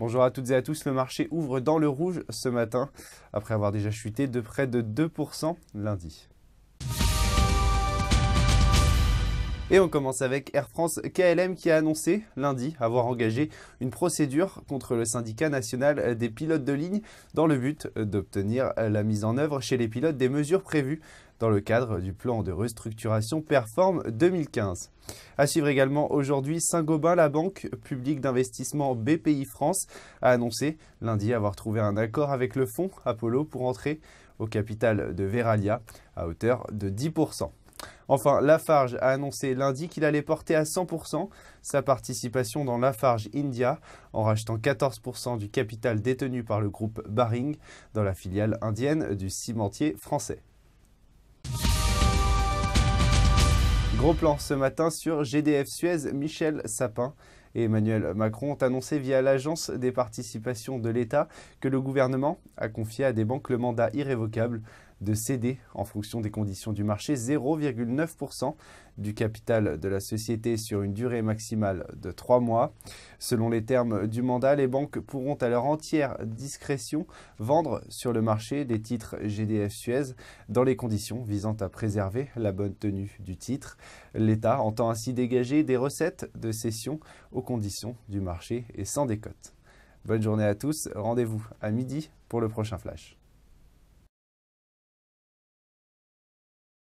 Bonjour à toutes et à tous, le marché ouvre dans le rouge ce matin, après avoir déjà chuté de près de 2% lundi. Et on commence avec Air France KLM qui a annoncé lundi avoir engagé une procédure contre le syndicat national des pilotes de ligne dans le but d'obtenir la mise en œuvre chez les pilotes des mesures prévues dans le cadre du plan de restructuration Perform 2015. À suivre également aujourd'hui, Saint-Gobain, la banque publique d'investissement BPI France, a annoncé lundi avoir trouvé un accord avec le fonds Apollo pour entrer au capital de Verallia à hauteur de 10%. Enfin, Lafarge a annoncé lundi qu'il allait porter à 100% sa participation dans Lafarge India en rachetant 14% du capital détenu par le groupe Baring dans la filiale indienne du cimentier français. Gros plan ce matin sur GDF Suez. Michel Sapin et Emmanuel Macron ont annoncé via l'Agence des participations de l'État que le gouvernement a confié à des banques le mandat irrévocable de céder, en fonction des conditions du marché, 0,9% du capital de la société sur une durée maximale de 3 mois. Selon les termes du mandat, les banques pourront à leur entière discrétion vendre sur le marché des titres GDF Suez dans les conditions visant à préserver la bonne tenue du titre. L'État entend ainsi dégager des recettes de cession aux conditions du marché et sans décote. Bonne journée à tous, rendez-vous à midi pour le prochain flash.